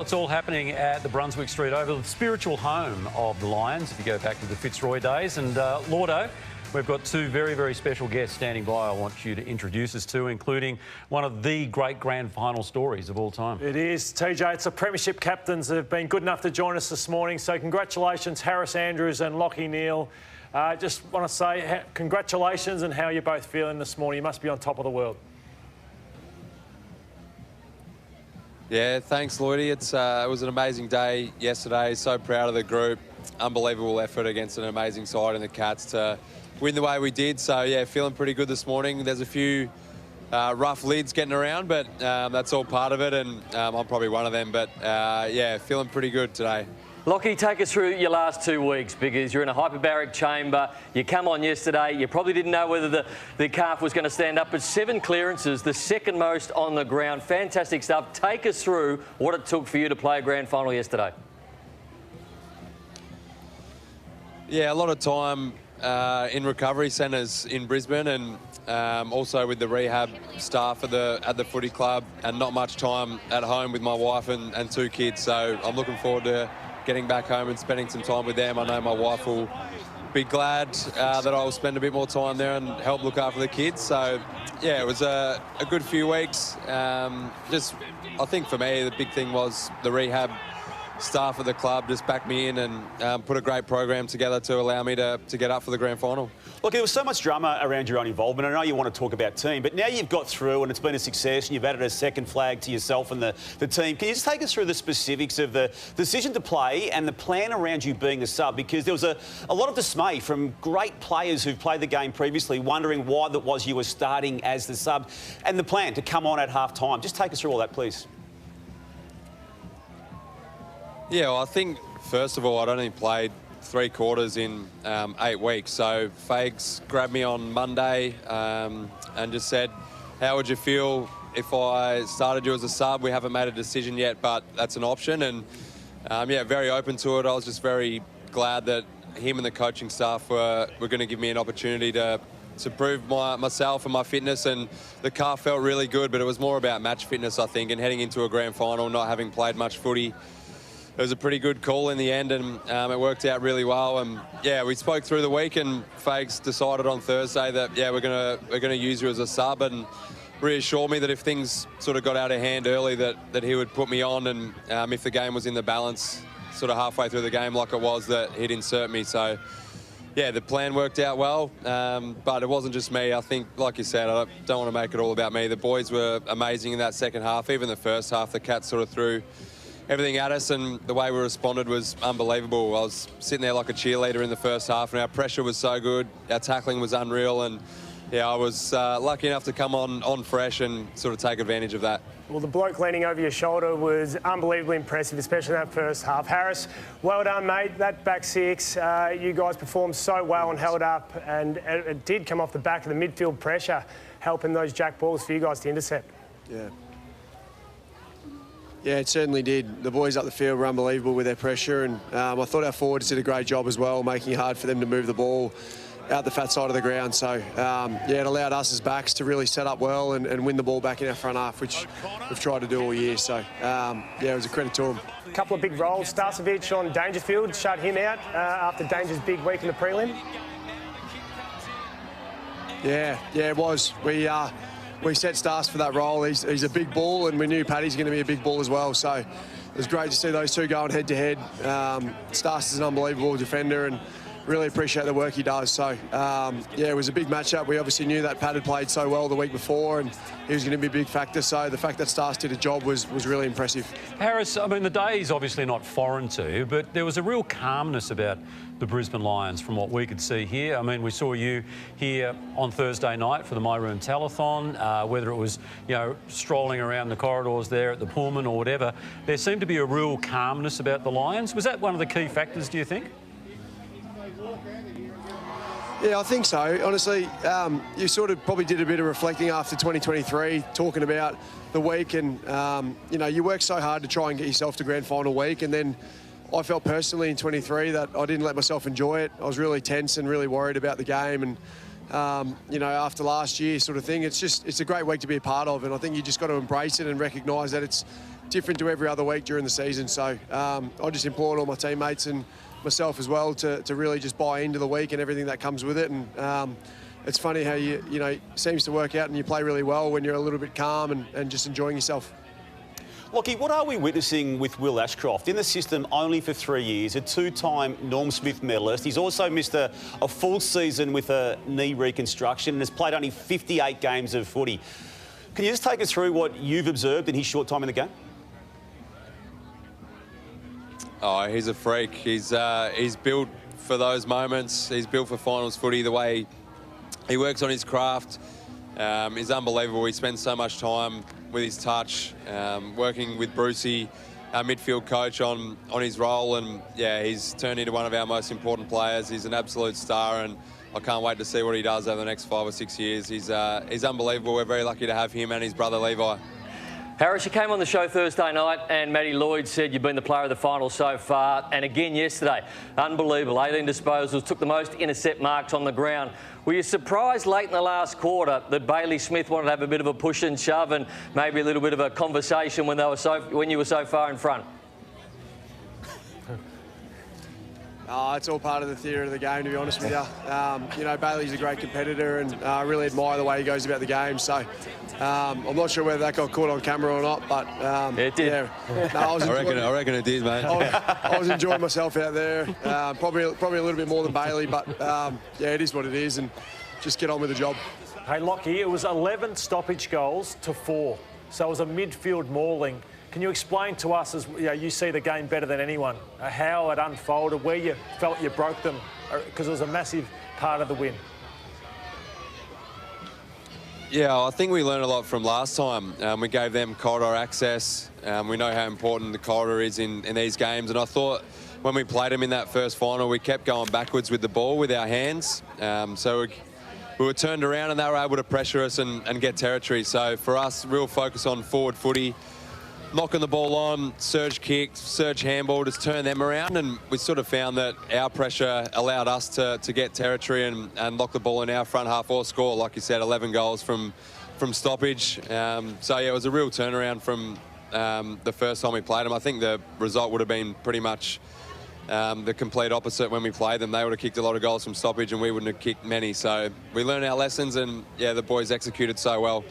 It's all happening at the Brunswick Street Oval, the spiritual home of the Lions, if you go back to the Fitzroy days. And Lordo, we've got two very, very special guests standing by I want you to introduce us to, including one of the great grand final stories of all time. It is, TJ. It's the Premiership captains that have been good enough to join us this morning. So congratulations, Harris Andrews and Lachie Neale. Just want to say congratulations and how you're both feeling this morning. You must be on top of the world. Yeah, thanks, Lloydie. It was an amazing day yesterday. So proud of the group. Unbelievable effort against an amazing side in the Cats to win the way we did. So, yeah, feeling pretty good this morning. There's a few rough lids getting around, but that's all part of it, and I'm probably one of them. But, yeah, feeling pretty good today. Lachie, take us through your last 2 weeks, because you're in a hyperbaric chamber. You come on yesterday. You probably didn't know whether the calf was going to stand up, but 7 clearances, the second most on the ground. Fantastic stuff. Take us through what it took for you to play a grand final yesterday. Yeah, a lot of time in recovery centres in Brisbane, and also with the rehab staff at the footy club, and not much time at home with my wife and 2 kids. So I'm looking forward to getting back home and spending some time with them. I know my wife will be glad that I'll spend a bit more time there and help look after the kids. So, yeah, it was a good few weeks. I think for me, the big thing was the rehab staff of the club just backed me in and put a great program together to allow me to get up for the grand final. Look, there was so much drama around your own involvement. I know you want to talk about team, but now you've got through and it's been a success and you've added a second flag to yourself and the team. Can you just take us through the specifics of the decision to play and the plan around you being the sub? Because there was a lot of dismay from great players who've played the game previously, wondering why that was you were starting as the sub, and the plan to come on at half-time. Just take us through all that, please. Yeah, well, I think, first of all, I'd only played 3 quarters in 8 weeks. So Fags grabbed me on Monday and just said, how would you feel if I started you as a sub? We haven't made a decision yet, but that's an option. And, yeah, very open to it. I was just very glad that him and the coaching staff were going to give me an opportunity to prove myself and my fitness. And the calf felt really good, but it was more about match fitness, I think, and heading into a grand final, not having played much footy. It was a pretty good call in the end, and it worked out really well. And yeah, we spoke through the week, and Fags decided on Thursday that we're gonna use you as a sub, and reassured me that if things sort of got out of hand early, that he would put me on, and if the game was in the balance, sort of halfway through the game like it was, that he'd insert me. So yeah, the plan worked out well, but it wasn't just me. I think, like you said, I don't want to make it all about me. The boys were amazing in that second half. Even the first half, the Cats sort of threw everything at us, and the way we responded was unbelievable. I was sitting there like a cheerleader in the first half, and our pressure was so good. Our tackling was unreal, and yeah, I was lucky enough to come on fresh and sort of take advantage of that. Well, the bloke leaning over your shoulder was unbelievably impressive, especially in that first half. Harris, well done, mate. That back 6, you guys performed so well and held up, and it did come off the back of the midfield pressure, helping those jack balls for you guys to intercept. Yeah, it certainly did. The boys up the field were unbelievable with their pressure, and I thought our forwards did a great job as well, making it hard for them to move the ball out the fat side of the ground. So, yeah, it allowed us as backs to really set up well and win the ball back in our front half, which we've tried to do all year. So, yeah, it was a credit to them. A couple of big roles. Starcevic on Dangerfield, shut him out after Danger's big week in the prelim. Yeah, it was. We set Stars for that role. He's a big ball, and we knew Paddy's going to be a big ball as well. So it was great to see those two going head-to-head. Stars is an unbelievable defender, and really appreciate the work he does. So, yeah, it was a big matchup. We obviously knew that Pat had played so well the week before, and he was going to be a big factor. So the fact that Stars did a job was really impressive. Harris, I mean, the day's obviously not foreign to you, but there was a real calmness about the Brisbane Lions from what we could see here. I mean, we saw you here on Thursday night for the My Room Telethon, whether it was, you know, strolling around the corridors there at the Pullman or whatever. There seemed to be a real calmness about the Lions. Was that one of the key factors, do you think? Yeah, I think so. Honestly, you sort of probably did a bit of reflecting after 2023, talking about the week, and, you know, you work so hard to try and get yourself to grand final week, and then I felt personally in 23 that I didn't let myself enjoy it. I was really tense and really worried about the game, and you know, after last year sort of thing, it's a great week to be a part of, and I think you just got to embrace it and recognise that it's different to every other week during the season. So I just implore all my teammates and myself as well to really just buy into the week and everything that comes with it. And it's funny how you know, seems to work out and you play really well when you're a little bit calm and just enjoying yourself. Lachie, what are we witnessing with Will Ashcroft? In the system only for 3 years, a two-time Norm Smith medalist. He's also missed a full season with a knee reconstruction and has played only 58 games of footy. Can you just take us through what you've observed in his short time in the game? Oh, he's a freak. He's built for those moments. He's built for finals footy. The way he works on his craft is unbelievable. He spends so much time with his touch, working with Brucey, our midfield coach, on his role. And, yeah, he's turned into one of our most important players. He's an absolute star, and I can't wait to see what he does over the next 5 or 6 years. He's unbelievable. We're very lucky to have him and his brother Levi. Harris, you came on the show Thursday night and Matty Lloyd said you've been the player of the final so far, and again yesterday. Unbelievable. 18 disposals, took the most intercept marks on the ground. Were you surprised late in the last quarter that Bailey Smith wanted to have a bit of a push and shove and maybe a little bit of a conversation when you were so far in front? It's all part of the theatre of the game, to be honest with you. You know, Bailey's a great competitor, and I really admire the way he goes about the game. So I'm not sure whether that got caught on camera or not, but it did. Yeah. No, I reckon it did, mate. I was enjoying myself out there. Probably a little bit more than Bailey, but yeah, it is what it is, and just get on with the job. Hey, Lachie, it was 11 stoppage goals to 4, so it was a midfield mauling. Can you explain to us, as you see the game better than anyone, how it unfolded, where you felt you broke them, because it was a massive part of the win? Yeah, I think we learned a lot from last time. We gave them corridor access. We know how important the corridor is in these games, and I thought when we played them in that first final, we kept going backwards with the ball with our hands. So we were turned around and they were able to pressure us and get territory. So for us, real focus on forward footy, knocking the ball on, surge kick, surge handball, just turn them around, and we sort of found that our pressure allowed us to get territory and lock the ball in our front half or score, like you said, 11 goals from stoppage. So yeah, it was a real turnaround from the first time we played them. I think the result would have been pretty much the complete opposite when we played them. They would have kicked a lot of goals from stoppage and we wouldn't have kicked many. So we learned our lessons, and yeah, the boys executed so well.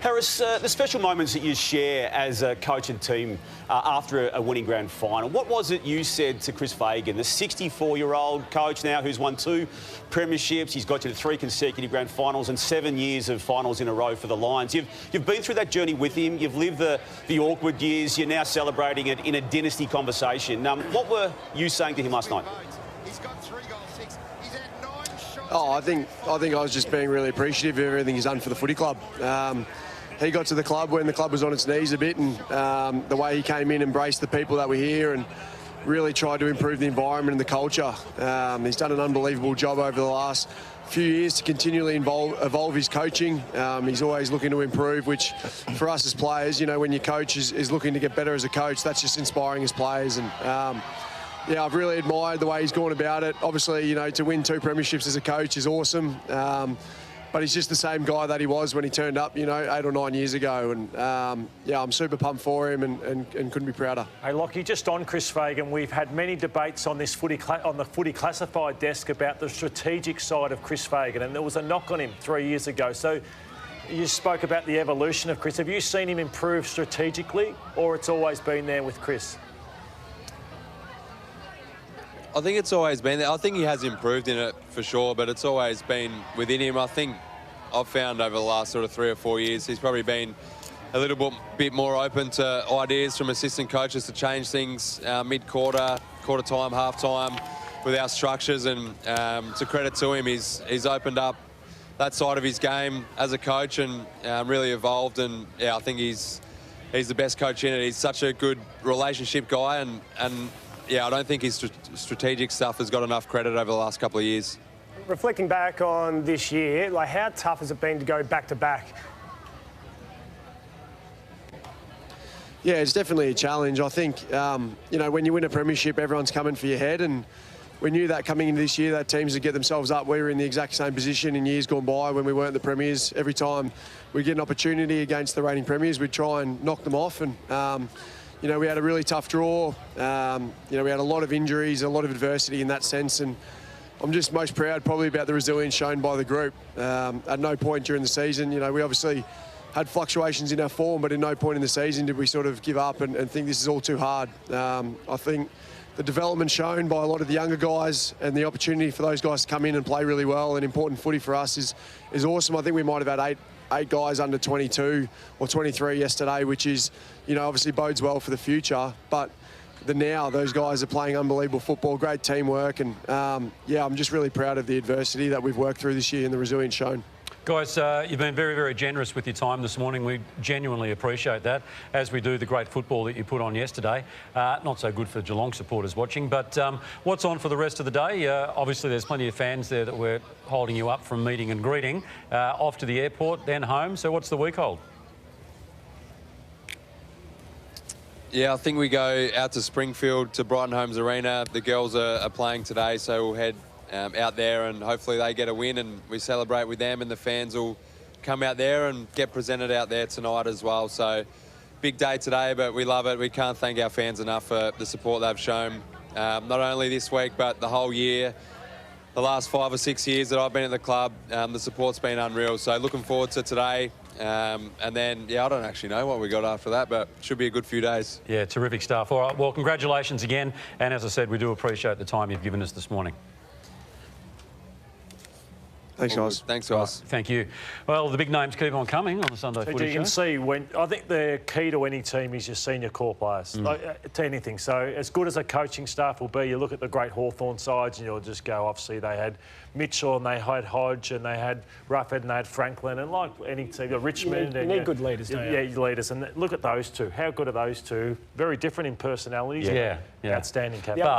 Harris, the special moments that you share as a coach and team after a winning grand final, what was it you said to Chris Fagan, the 64-year-old coach now who's won 2 premierships, he's got you to 3 consecutive grand finals and 7 years of finals in a row for the Lions. You've been through that journey with him, you've lived the awkward years, you're now celebrating it in a dynasty conversation. What were you saying to him last night? Oh, I think I was just being really appreciative of everything he's done for the footy club. He got to the club when the club was on its knees a bit, and the way he came in, embraced the people that were here, and really tried to improve the environment and the culture. He's done an unbelievable job over the last few years to continually evolve his coaching. He's always looking to improve, which for us as players, you know, when your coach is looking to get better as a coach, that's just inspiring as players. And yeah, I've really admired the way he's gone about it. Obviously, you know, to win 2 premierships as a coach is awesome. But he's just the same guy that he was when he turned up, you know, 8 or 9 years ago. And yeah, I'm super pumped for him and couldn't be prouder. Hey, Lachie, just on Chris Fagan, we've had many debates on this on the Footy Classified desk about the strategic side of Chris Fagan, and there was a knock on him 3 years ago. So you spoke about the evolution of Chris. Have you seen him improve strategically, or it's always been there with Chris? I think it's always been there. I think he has improved in it for sure, but it's always been within him. I think I've found over the last sort of 3 or 4 years, he's probably been a little bit more open to ideas from assistant coaches to change things mid-quarter, quarter time, half time with our structures. And to credit to him, he's opened up that side of his game as a coach and really evolved. And yeah, I think he's the best coach in it. He's such a good relationship guy, and yeah, I don't think his strategic stuff has got enough credit over the last couple of years. Reflecting back on this year, like, how tough has it been to go back to back? Yeah, it's definitely a challenge. I think, you know, when you win a premiership, everyone's coming for your head, and we knew that coming into this year, that teams would get themselves up. We were in the exact same position in years gone by when we weren't the premiers. Every time we get an opportunity against the reigning premiers, we'd try and knock them off. And you know, we had a really tough draw. You know, we had a lot of injuries, a lot of adversity in that sense. And I'm just most proud probably about the resilience shown by the group. At no point during the season, you know, we obviously had fluctuations in our form, but at no point in the season did we sort of give up and think this is all too hard. I think the development shown by a lot of the younger guys and the opportunity for those guys to come in and play really well and important footy for us is awesome. I think we might have had eight guys under 22 or 23 yesterday, which is, you know, obviously bodes well for the future. But those guys are playing unbelievable football, great teamwork, and yeah, I'm just really proud of the adversity that we've worked through this year and the resilience shown. Guys, you've been very, very generous with your time this morning. We genuinely appreciate that, as we do the great football that you put on yesterday. Not so good for Geelong supporters watching, but what's on for the rest of the day? Obviously, there's plenty of fans there that we're holding you up from meeting and greeting. Off to the airport, then home. So what's the week hold? Yeah, I think we go out to Springfield to Brighton Homes Arena. The girls are playing today, so we'll head out there and hopefully they get a win and we celebrate with them, and the fans will come out there and get presented out there tonight as well. So big day today, but we love it. We can't thank our fans enough for the support they've shown, not only this week but the whole year. The last 5 or 6 years that I've been at the club, the support's been unreal. So looking forward to today. And then, yeah, I don't actually know what we got after that, but should be a good few days. Yeah, terrific stuff. All right, well, congratulations again. And as I said, we do appreciate the time you've given us this morning. Thanks, guys. Thanks, guys. Thank you. Well, the big names keep on coming on the Sunday Footy Show. You can see I think the key to any team is your senior core players, to anything. So as good as a coaching staff will be, you look at the great Hawthorn sides and you'll just go, obviously they had Mitchell and they had Hodge and they had Rufford and they had Franklin, and like any team, Richmond. You need good leaders, don't you? Yeah, leaders. And look at those two. How good are those two? Very different in personalities. Yeah. Outstanding captain. Yeah.